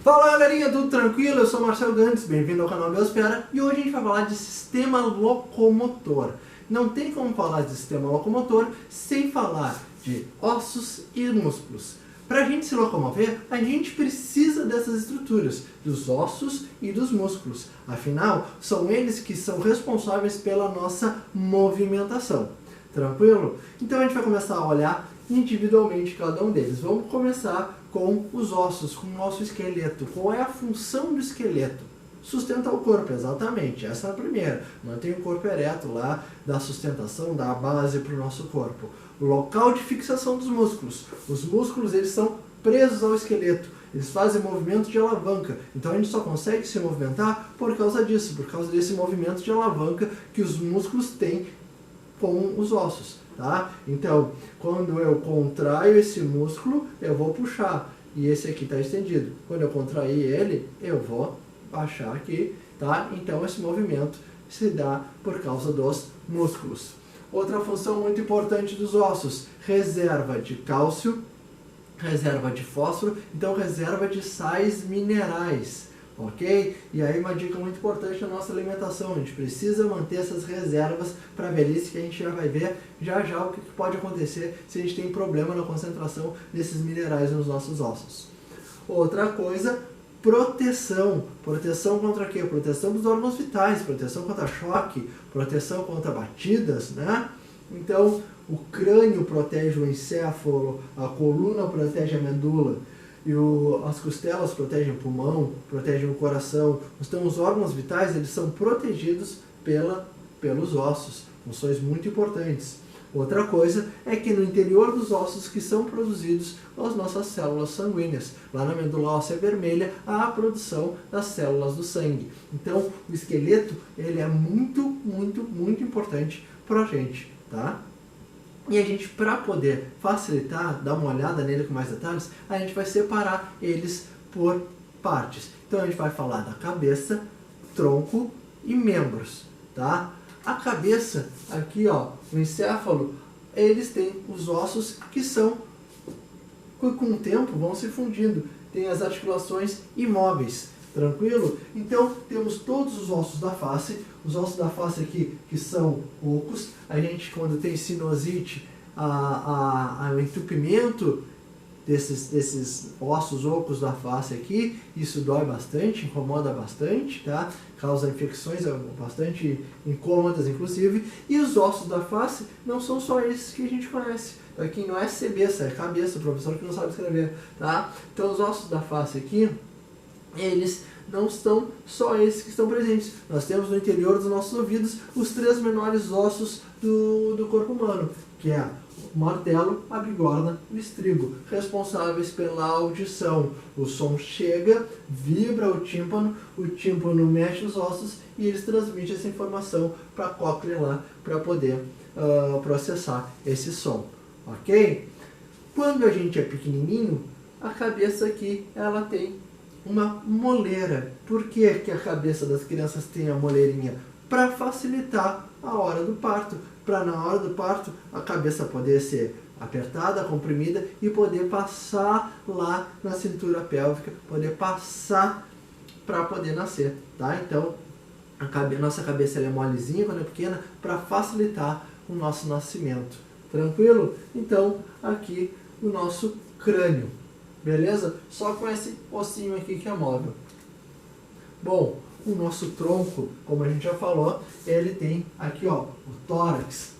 Fala galerinha, tudo tranquilo? Eu sou o Marcelo Gantes, bem-vindo ao canal Biosfera e hoje a gente vai falar de sistema locomotor. Não tem como falar de sistema locomotor sem falar de ossos e músculos. Para a gente se locomover, a gente precisa dessas estruturas, dos ossos e dos músculos. Afinal, são eles que são responsáveis pela nossa movimentação. Tranquilo? Então a gente vai começar a olhar individualmente cada um deles. Vamos começar com os ossos, com o nosso esqueleto. Qual é a função do esqueleto? Sustentar o corpo, exatamente. Essa é a primeira. Mantém o corpo ereto lá, dá sustentação, dá a base para o nosso corpo. O local de fixação dos músculos. Os músculos, eles são presos ao esqueleto. Eles fazem movimento de alavanca. Então a gente só consegue se movimentar por causa disso, por causa desse movimento de alavanca que os músculos têm com os ossos. Tá? Então, quando eu contraio esse músculo, eu vou puxar. E esse aqui está estendido. Quando eu contrair ele, eu vou baixar aqui. Tá? Então, esse movimento se dá por causa dos músculos. Outra função muito importante dos ossos: reserva de cálcio, reserva de fósforo, então reserva de sais minerais. Ok? E aí uma dica muito importante na nossa alimentação, a gente precisa manter essas reservas para a velhice, que a gente já vai ver já o que pode acontecer se a gente tem problema na concentração desses minerais nos nossos ossos. Outra coisa, proteção. Proteção contra quê? Proteção dos órgãos vitais, proteção contra choque, proteção contra batidas, né? Então, o crânio protege o encéfalo, a coluna protege a medula, e as costelas protegem o pulmão, protegem o coração. Então os órgãos vitais, eles são protegidos pelos ossos, funções muito importantes. Outra coisa é que no interior dos ossos que são produzidos as nossas células sanguíneas. Lá na medula óssea vermelha há a produção das células do sangue. Então o esqueleto, ele é muito importante para a gente, tá? E a gente, para poder facilitar, dar uma olhada nele com mais detalhes, a gente vai separar eles por partes. Então a gente vai falar da cabeça, tronco e membros, tá? A cabeça, aqui ó, o encéfalo, eles têm os ossos que são, com o tempo, vão se fundindo. Tem as articulações imóveis. Tranquilo? Então, temos todos os ossos da face. Os ossos da face aqui, que são ocos. A gente, quando tem sinusite, o entupimento desses ossos ocos da face aqui, isso dói bastante, incomoda bastante, tá? Causa infecções bastante incômodas, inclusive. E os ossos da face não são só esses que a gente conhece. Aqui não é cabeça, é cabeça, o professor que não sabe escrever, tá? Então, os ossos da face aqui, eles não são só esses que estão presentes. Nós temos no interior dos nossos ouvidos os 3 menores ossos do corpo humano, que é o martelo, a bigorna e o estribo, responsáveis pela audição. O som chega, vibra o tímpano mexe os ossos e eles transmitem essa informação para a cóclea lá, para poder processar esse som. Ok? Quando a gente é pequenininho, a cabeça aqui, ela tem uma moleira. Por que a cabeça das crianças tem a moleirinha? Para facilitar a hora do parto. Para na hora do parto a cabeça poder ser apertada, comprimida e poder passar lá na cintura pélvica, poder passar para poder nascer, tá? Então nossa cabeça ela é molezinha quando é pequena para facilitar o nosso nascimento. Tranquilo? Então aqui o nosso crânio. Beleza? Só com esse ossinho aqui que é móvel. Bom, o nosso tronco, como a gente já falou, ele tem aqui ó, o tórax.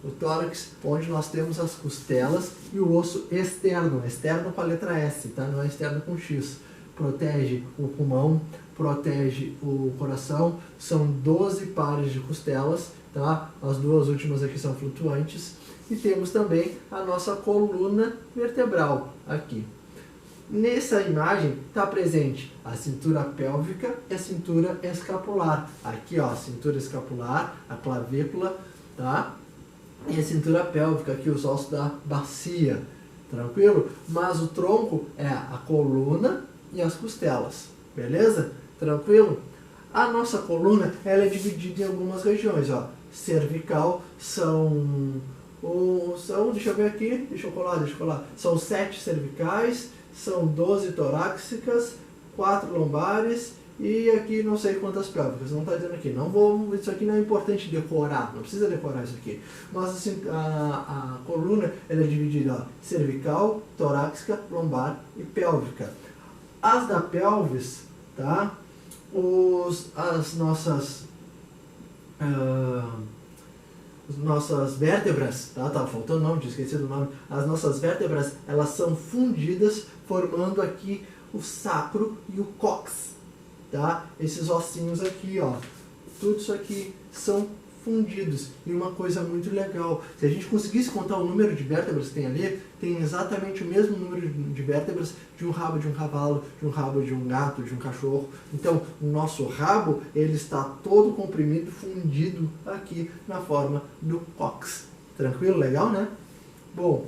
O tórax, onde nós temos as costelas e o osso externo. Externo com a letra S, tá? Não é externo com X. Protege o pulmão, protege o coração. São 12 pares de costelas, tá? As duas últimas aqui são flutuantes. E temos também a nossa coluna vertebral aqui. Nessa imagem está presente a cintura pélvica e a cintura escapular. Aqui ó, a cintura escapular, a clavícula, tá? E a cintura pélvica, aqui os ossos da bacia. Tranquilo? Mas o tronco é a coluna e as costelas. Beleza? Tranquilo? A nossa coluna, ela é dividida em algumas regiões, ó. Cervical deixa eu ver aqui, deixa eu colar. São 7 cervicais, são 12 torácicas, 4 lombares e aqui não sei quantas pélvicas, não está dizendo aqui. Não vou, isso aqui não é importante decorar, não precisa decorar isso aqui. Mas assim, a coluna ela é dividida, ó, cervical, torácica, lombar e pélvica. As da pelvis, tá? As nossas vértebras, tá? Tava faltando o nome, tinha esquecido o nome. As nossas vértebras, elas são fundidas, formando aqui o sacro e o cóccix, tá? Esses ossinhos aqui, ó, tudo isso aqui são fundidos. E uma coisa muito legal, se a gente conseguisse contar o número de vértebras que tem ali, tem exatamente o mesmo número de vértebras de um rabo de um cavalo, de um rabo de um gato, de um cachorro. Então, o nosso rabo, ele está todo comprimido, fundido aqui na forma do cóccix. Tranquilo? Legal, né? Bom,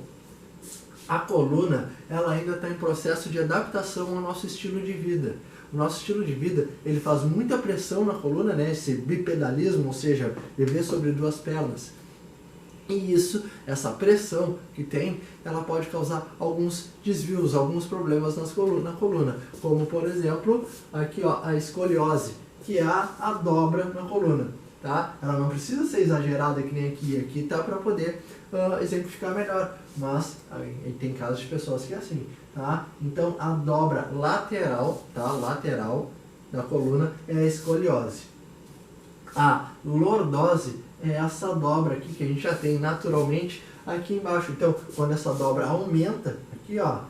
a coluna, ela ainda está em processo de adaptação ao nosso estilo de vida. O nosso estilo de vida, ele faz muita pressão na coluna, né? Esse bipedalismo, ou seja, viver sobre duas pernas. E isso, essa pressão que tem, ela pode causar alguns desvios, alguns problemas na coluna. Como, por exemplo, aqui, ó, a escoliose, que é a dobra na coluna. Tá? Ela não precisa ser exagerada que nem aqui. Aqui tá para poder exemplificar melhor. Mas tem casos de pessoas que é assim. Tá? Então, a dobra lateral, tá? Lateral da coluna é a escoliose. A lordose é essa dobra aqui que a gente já tem naturalmente aqui embaixo. Então, quando essa dobra aumenta, aqui ó,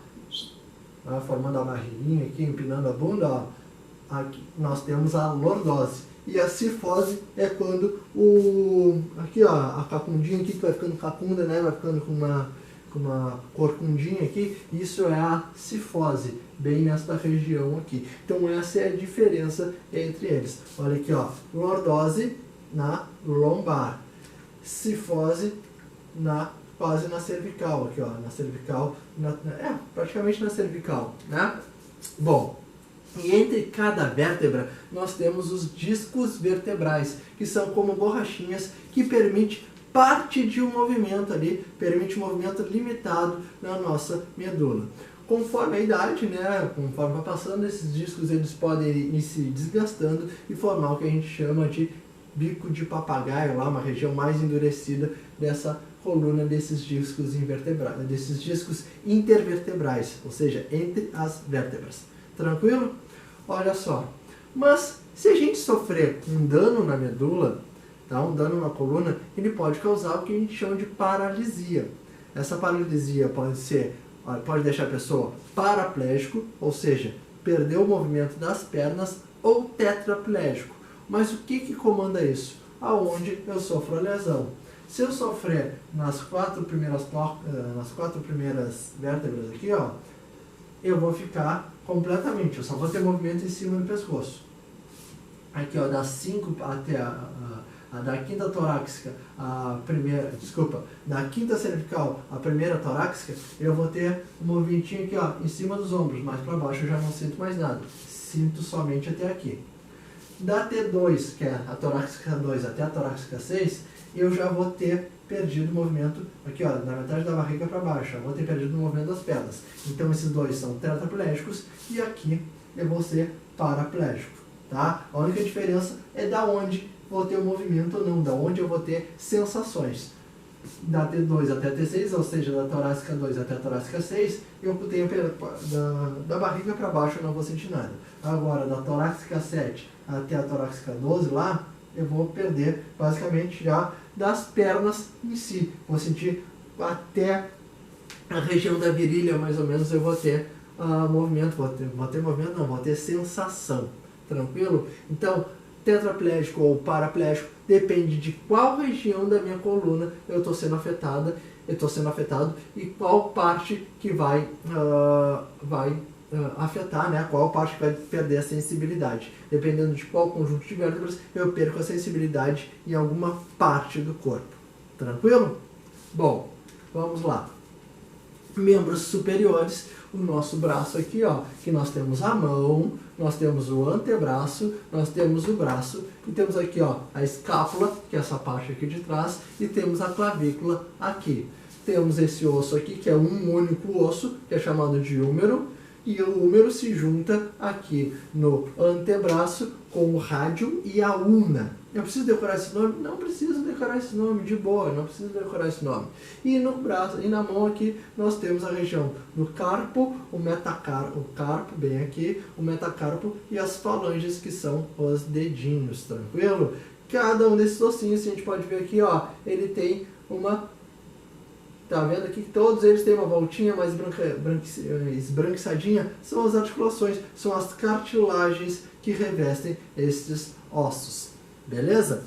formando a barriguinha aqui, empinando a bunda, ó, aqui nós temos a lordose. E a cifose é quando aqui ó, a cacundinha aqui que vai ficando cacunda, né, vai ficando com uma corcundinha aqui, isso é a cifose, bem nesta região aqui. Então essa é a diferença entre eles. Olha aqui ó, lordose na lombar, cifose quase na cervical, aqui ó, na cervical, praticamente na cervical, né? Bom, e entre cada vértebra nós temos os discos vertebrais, que são como borrachinhas que permitem parte de um movimento ali, permite um movimento limitado na nossa medula. Conforme a idade, né, conforme vai passando, esses discos eles podem ir se desgastando e formar o que a gente chama de bico de papagaio, lá uma região mais endurecida dessa coluna desses discos invertebrados, desses discos intervertebrais, ou seja, entre as vértebras. Tranquilo? Olha só. Mas se a gente sofrer um dano na medula, tá? Um dano na coluna, ele pode causar o que a gente chama de paralisia. Essa paralisia pode deixar a pessoa paraplégico, ou seja, perder o movimento das pernas, ou tetraplégico. Mas o que comanda isso? Aonde eu sofro a lesão. Se eu sofrer nas quatro primeiras vértebras aqui, ó, eu vou ficar completamente, eu só vou ter movimento em cima do pescoço. Aqui ó, das 5 até da quinta torácica, da quinta cervical à primeira torácica, eu vou ter um movimentinho aqui ó, em cima dos ombros, mais para baixo eu já não sinto mais nada, sinto somente até aqui. Da T2, que é a torácica 2 até a torácica 6, eu já vou ter perdido o movimento aqui ó, da metade da barriga para baixo, eu vou ter perdido o movimento das pernas. Então esses dois são tetraplégicos e aqui eu vou ser paraplégico, tá? A única diferença é da onde vou ter o movimento ou não, da onde eu vou ter sensações. Da T2 até a T6, ou seja, da torácica 2 até a torácica 6, eu tenho da barriga para baixo eu não vou sentir nada. Agora, da torácica 7 até a torácica 12 lá, eu vou perder basicamente já das pernas em si. Vou sentir até a região da virilha, mais ou menos, eu vou ter movimento, vou ter sensação. Tranquilo? Então, tetraplégico ou paraplégico depende de qual região da minha coluna eu estou sendo afetado e qual parte que vai afetar, né? Qual parte que vai perder a sensibilidade. Dependendo de qual conjunto de vértebras, eu perco a sensibilidade em alguma parte do corpo. Tranquilo? Bom, vamos lá. Membros superiores, o nosso braço aqui, ó, que nós temos a mão, nós temos o antebraço, nós temos o braço, e temos aqui, ó, a escápula, que é essa parte aqui de trás, e temos a clavícula aqui. Temos esse osso aqui, que é um único osso, que é chamado de húmero, e o húmero se junta aqui no antebraço com o rádio e a ulna. Eu preciso decorar esse nome? Não preciso decorar esse nome, de boa, não preciso decorar esse nome. E no braço, e na mão aqui, nós temos a região do carpo, o carpo bem aqui, o metacarpo e as falanges, que são os dedinhos, tranquilo? Cada um desses ossinhos, a gente pode ver aqui, ó, ele tem uma... Tá vendo aqui que todos eles têm uma voltinha mais esbranquiçadinha? São as articulações, são as cartilagens que revestem estes ossos. Beleza?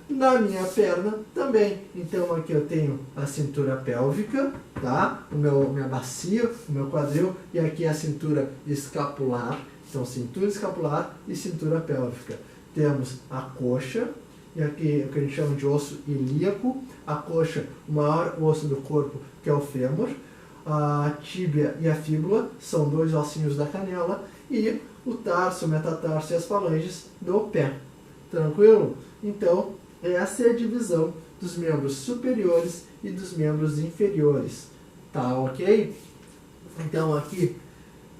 Na minha perna também. Então aqui eu tenho a cintura pélvica, tá? Minha bacia, o meu quadril, e aqui a cintura escapular. Então cintura escapular e cintura pélvica. Temos a coxa, e aqui o que a gente chama de osso ilíaco. A coxa, o maior osso do corpo, que é o fêmur. A tíbia e a fíbula são dois ossinhos da canela. E o tarso, o metatarso e as falanges do pé. Tranquilo? Então, essa é a divisão dos membros superiores e dos membros inferiores. Tá ok? Então, aqui,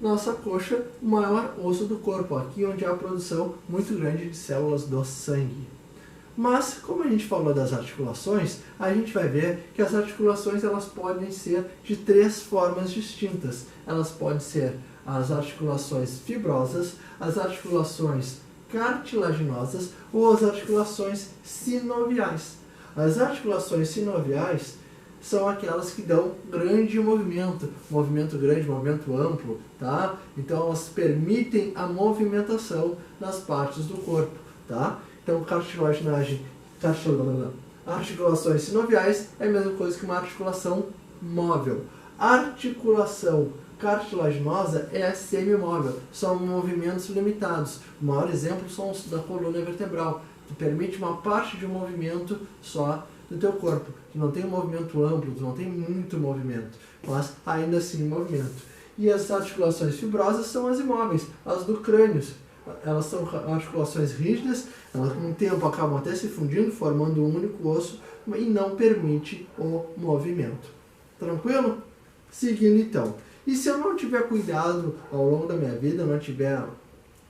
nossa coxa, o maior osso do corpo. Aqui onde há a produção muito grande de células do sangue. Mas, como a gente falou das articulações, a gente vai ver que as articulações elas podem ser de três formas distintas. Elas podem ser as articulações fibrosas, as articulações cartilaginosas ou as articulações sinoviais. As articulações sinoviais são aquelas que dão grande movimento grande, movimento amplo, tá? Então elas permitem a movimentação nas partes do corpo, tá? Então articulações sinoviais é a mesma coisa que uma articulação móvel. Articulação cartilaginosa é semimóvel, são movimentos limitados. O maior exemplo são os da coluna vertebral, que permite uma parte de um movimento só do teu corpo, que não tem um movimento amplo, que não tem muito movimento, mas ainda assim movimento. E as articulações fibrosas são as imóveis, as do crânio. Elas são articulações rígidas, elas com o tempo acabam até se fundindo, formando um único osso, e não permite o movimento. Tranquilo? Seguindo então. E se eu não tiver cuidado ao longo da minha vida, não tiver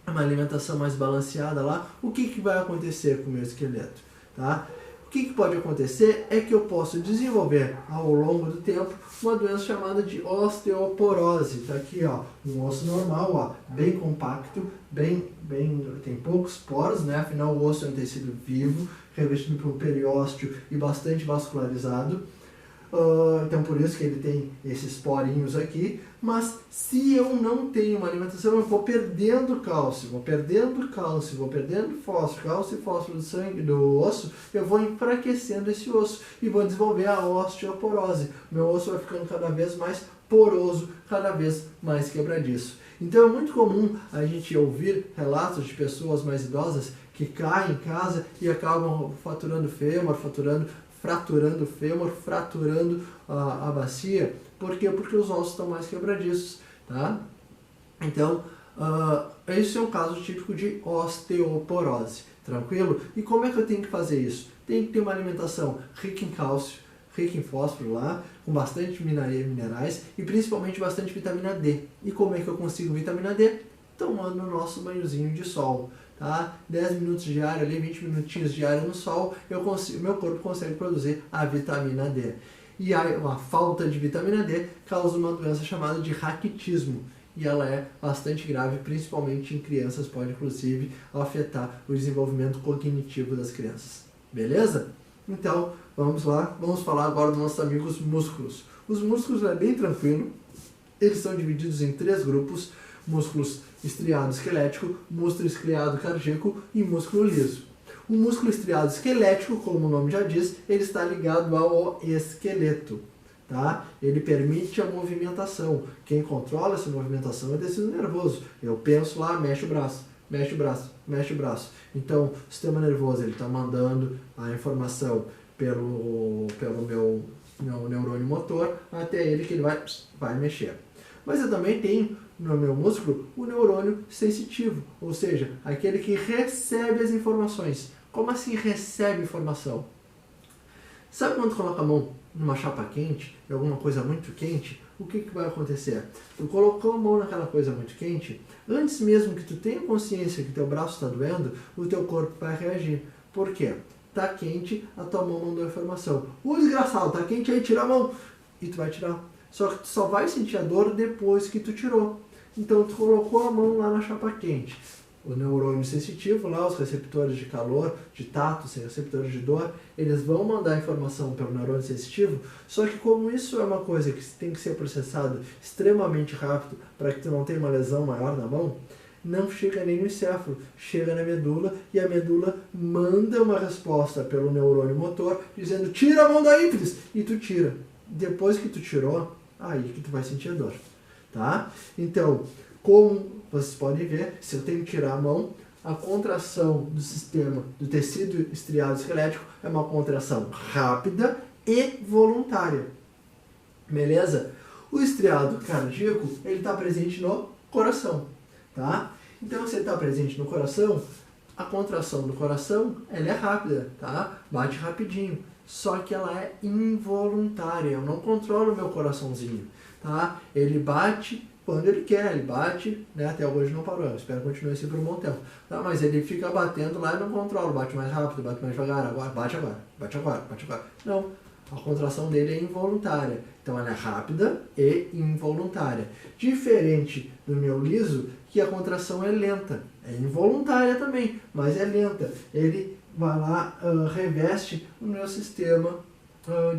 uma alimentação mais balanceada lá, o que vai acontecer com o meu esqueleto? Tá? O que pode acontecer é que eu posso desenvolver ao longo do tempo uma doença chamada de osteoporose. Tá aqui, ó, um osso normal, ó, bem compacto, tem poucos poros, né? Afinal o osso é um tecido vivo, revestido por um periósteo e bastante vascularizado. Então por isso que ele tem esses porinhos aqui, mas se eu não tenho uma alimentação, eu vou perdendo cálcio, vou perdendo fósforo, cálcio e fósforo do sangue, do osso, eu vou enfraquecendo esse osso e vou desenvolver a osteoporose. Meu osso vai ficando cada vez mais poroso, cada vez mais quebradiço. Então é muito comum a gente ouvir relatos de pessoas mais idosas que caem em casa e acabam fraturando o fêmur, fraturando a bacia. Por quê? Porque os ossos estão mais quebradiços, tá? Então, esse é um caso típico de osteoporose, tranquilo? E como é que eu tenho que fazer isso? Tem que ter uma alimentação rica em cálcio, rica em fósforo lá, com bastante minerais e principalmente bastante vitamina D. E como é que eu consigo vitamina D? Tomando o nosso banhozinho de sol. Tá? 10 minutos diário, ali, 20 minutinhos diário no sol, meu corpo consegue produzir a vitamina D. E a falta de vitamina D causa uma doença chamada de raquitismo. E ela é bastante grave, principalmente em crianças, pode inclusive afetar o desenvolvimento cognitivo das crianças. Beleza? Então, vamos lá, vamos falar agora dos nossos amigos músculos. Os músculos é bem tranquilo, eles são divididos em 3 grupos: músculos estriado esquelético, músculo estriado cardíaco e músculo liso. O músculo estriado esquelético, como o nome já diz, ele está ligado ao esqueleto. Tá? Ele permite a movimentação. Quem controla essa movimentação é o tecido nervoso. Eu penso lá, mexe o braço, mexe o braço, mexe o braço. Então, o sistema nervoso está mandando a informação pelo meu neurônio motor até ele, que ele vai mexer. Mas eu também tenho no meu músculo o neurônio sensitivo, ou seja, aquele que recebe as informações. Como assim recebe informação? Sabe quando coloca a mão numa chapa quente, em alguma coisa muito quente, o que vai acontecer? Tu colocou a mão naquela coisa muito quente, antes mesmo que tu tenha consciência que teu braço está doendo, o teu corpo vai reagir. Por quê? Tá quente, a tua mão mandou a informação. Desgraçado, tá quente aí, tira a mão. E tu vai tirar. Só que tu só vai sentir a dor depois que tu tirou. Então tu colocou a mão lá na chapa quente. O neurônio sensitivo, lá os receptores de calor, de tato, os receptores de dor, eles vão mandar a informação pelo neurônio sensitivo, só que como isso é uma coisa que tem que ser processado extremamente rápido para que tu não tenha uma lesão maior na mão, não chega nem no encéfalo, chega na medula e a medula manda uma resposta pelo neurônio motor dizendo tira a mão da ínfides e tu tira. Depois que tu tirou, aí que tu vai sentir a dor, tá? Então, como vocês podem ver, se eu tenho que tirar a mão, a contração do sistema do tecido estriado esquelético é uma contração rápida e voluntária. Beleza? O estriado cardíaco, ele está presente no coração, tá? Então, se ele está presente no coração, a contração do coração, ela é rápida, tá? Bate rapidinho. Só que ela é involuntária. Eu não controlo o meu coraçãozinho, tá? Ele bate quando ele quer, ele bate, né? Até hoje não parou, eu espero que continue assim por um bom tempo. Tá? Mas ele fica batendo lá e não controla, bate mais rápido, bate mais devagar, agora, bate agora, bate agora, bate agora. Não, a contração dele é involuntária. Então ela é rápida e involuntária. Diferente do meu liso, que a contração é lenta. É involuntária também, mas é lenta. Ele vai lá, reveste o meu sistema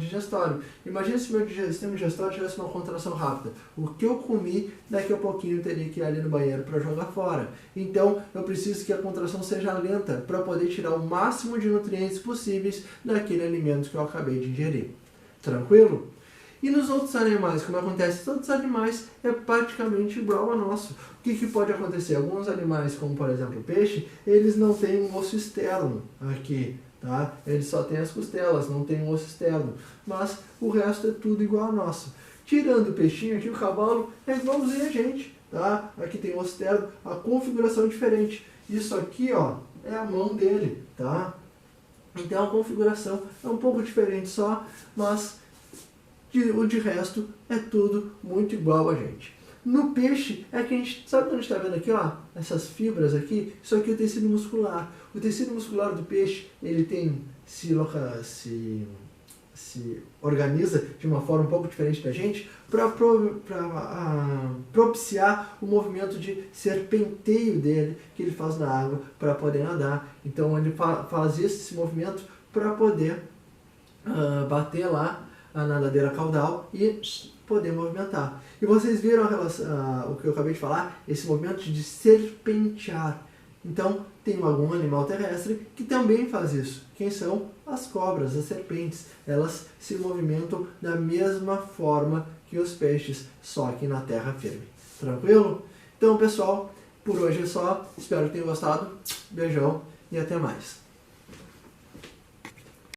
digestório. Imagina se meu sistema digestório tivesse uma contração rápida. O que eu comi, daqui a pouquinho eu teria que ir ali no banheiro para jogar fora. Então, eu preciso que a contração seja lenta para poder tirar o máximo de nutrientes possíveis daquele alimento que eu acabei de ingerir. Tranquilo? E nos outros animais, como acontece? Todos os animais é praticamente igual a nosso. O que pode acontecer? Alguns animais, como por exemplo o peixe, eles não têm um osso externo aqui, tá? Eles só têm as costelas, não tem um osso externo. Mas o resto é tudo igual a nosso. Tirando o peixinho aqui, o cavalo é igualzinho a gente, tá? Aqui tem o osso externo, a configuração é diferente. Isso aqui, ó, é a mão dele, tá? Então a configuração é um pouco diferente só, mas o de resto é tudo muito igual a gente. No peixe, é que a gente, sabe quando a gente está vendo aqui, ó, essas fibras aqui? Isso aqui é o tecido muscular. O tecido muscular do peixe, ele tem, se organiza de uma forma um pouco diferente da gente para propiciar o movimento de serpenteio dele que ele faz na água para poder nadar. Então ele faz esse movimento para poder bater lá a nadadeira caudal e poder movimentar. E vocês viram o que eu acabei de falar? Esse movimento de serpentear. Então, tem algum animal terrestre que também faz isso. Quem são? As cobras, as serpentes. Elas se movimentam da mesma forma que os peixes, só que na terra firme. Tranquilo? Então, pessoal, por hoje é só. Espero que tenham gostado. Beijão e até mais.